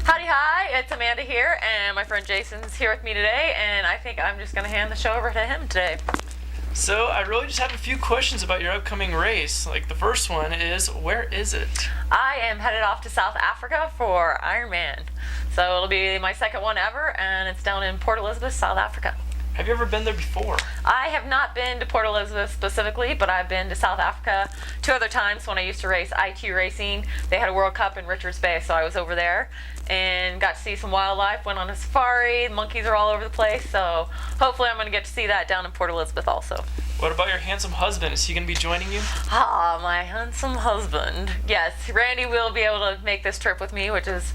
Howdy, hi, it's Amanda here, and my friend Jason's here with me today, and I think I'm just going to hand the show over to him today. So I really just have a few questions about your upcoming race. Like the first one is, where is it? I am headed off to South Africa for Ironman. So it'll be my second one ever, and it's down in Port Elizabeth, South Africa. Have you ever been there before? I have not been to Port Elizabeth specifically, but I've been to South Africa 2 other times when I used to race ITU Racing. They had a World Cup in Richards Bay, so I was over there and got to see some wildlife, went on a safari. Monkeys are all over the place, so hopefully I'm going to get to see that down in Port Elizabeth also. What about your handsome husband? Is he going to be joining you? Ah, my handsome husband. Yes, Randy will be able to make this trip with me, which is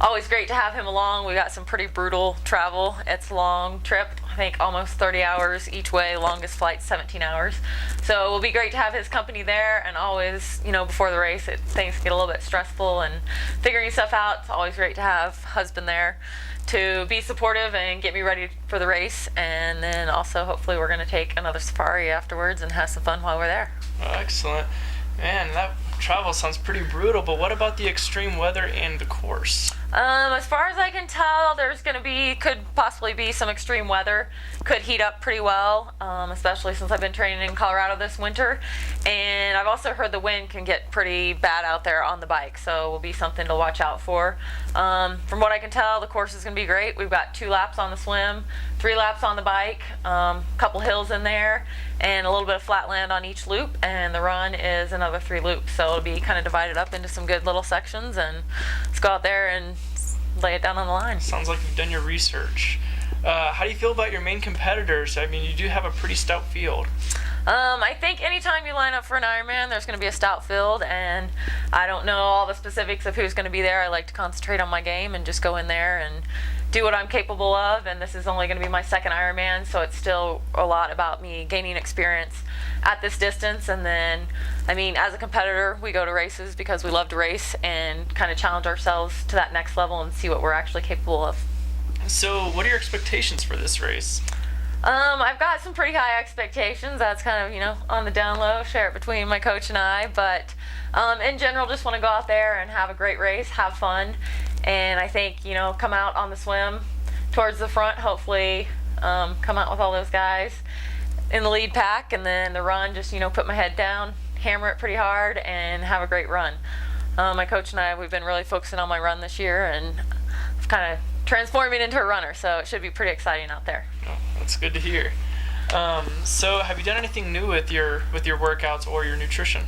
always great to have him along. We got some pretty brutal travel. It's a long trip, I think almost 30 hours each way. Longest flight 17 hours. So it will be great to have his company there, and always, before the race, things get a little bit stressful and figuring stuff out. It's always great to have husband there to be supportive and get me ready for the race, and then also hopefully we're going to take another safari afterwards and have some fun while we're there. Oh, excellent. Man, that travel sounds pretty brutal, but what about the extreme weather and the course? As far as I can tell, could possibly be some extreme weather. Could heat up pretty well, especially since I've been training in Colorado this winter. And I've also heard the wind can get pretty bad out there on the bike, so it will be something to watch out for. From what I can tell, the course is going to be great. We've got 2 laps on the swim, 3 laps on the bike, a couple hills in there, and a little bit of flat land on each loop, and the run is another 3 loops. So it'll be kind of divided up into some good little sections, and let's go out there and lay it down on the line. Sounds like you've done your research. How do you feel about your main competitors? I mean, you do have a pretty stout field. I think anytime you line up for an Ironman, there's going to be a stout field, and I don't know all the specifics of who's going to be there. I like to concentrate on my game and just go in there and do what I'm capable of, and this is only going to be my second Ironman, so it's still a lot about me gaining experience at this distance. And then, as a competitor, we go to races because we love to race and kind of challenge ourselves to that next level and see what we're actually capable of. So what are your expectations for this race? I've got some pretty high expectations. That's kind of, on the down low, share it between my coach and I. But in general, just want to go out there and have a great race, have fun. And I think, come out on the swim towards the front, hopefully come out with all those guys in the lead pack. And then the run, just, put my head down, hammer it pretty hard, and have a great run. My coach and I, we've been really focusing on my run this year, and I've kind of transforming into a runner, so it should be pretty exciting out there. Oh, that's good to hear. So have you done anything new with your workouts or your nutrition?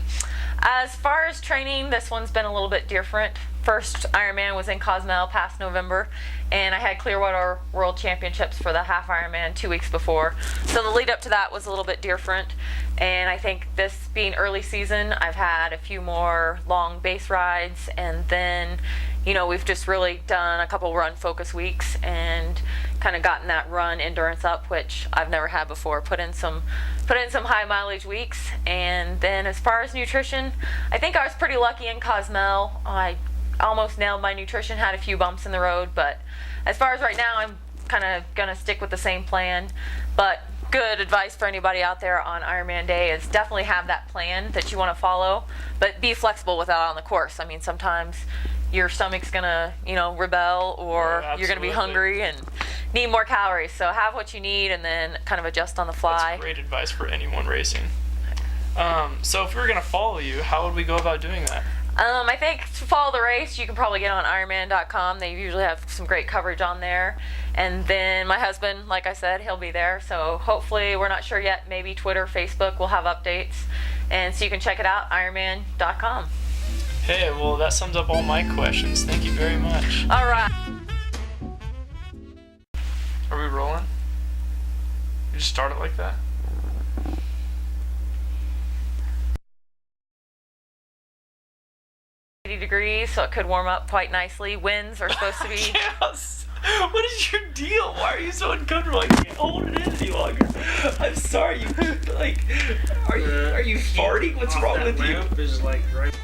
As far as training, this one's been a little bit different. First Ironman was in Cozumel past November, and I had Clearwater World Championships for the half Ironman 2 weeks before. So the lead up to that was a little bit different, and I think this being early season, I've had a few more long base rides, and then we've just really done a couple run focus weeks and kind of gotten that run endurance up, which I've never had before. Put in some high mileage weeks. And then as far as nutrition, I think I was pretty lucky in Cozumel. I almost nailed my nutrition, had a few bumps in the road, but as far as right now, I'm kind of gonna stick with the same plan. But good advice for anybody out there on Ironman Day is definitely have that plan that you want to follow, but be flexible with that on the course. Sometimes your stomach's gonna, rebel, or you're gonna be hungry and need more calories. So have what you need and then kind of adjust on the fly. That's great advice for anyone racing. So if we were gonna follow you, how would we go about doing that? I think to follow the race, you can probably get on Ironman.com. They usually have some great coverage on there. And then my husband, like I said, he'll be there. So hopefully, we're not sure yet, maybe Twitter, Facebook will have updates. And so you can check it out, Ironman.com. Hey, well, that sums up all my questions. Thank you very much. All right. Are we rolling? You just start it like that? Degrees, so it could warm up quite nicely. Winds are supposed to be. Yes. What is your deal? Why are you so uncomfortable? I can't hold it in any longer. I'm sorry. Are you farting? What's wrong with you? Is like right.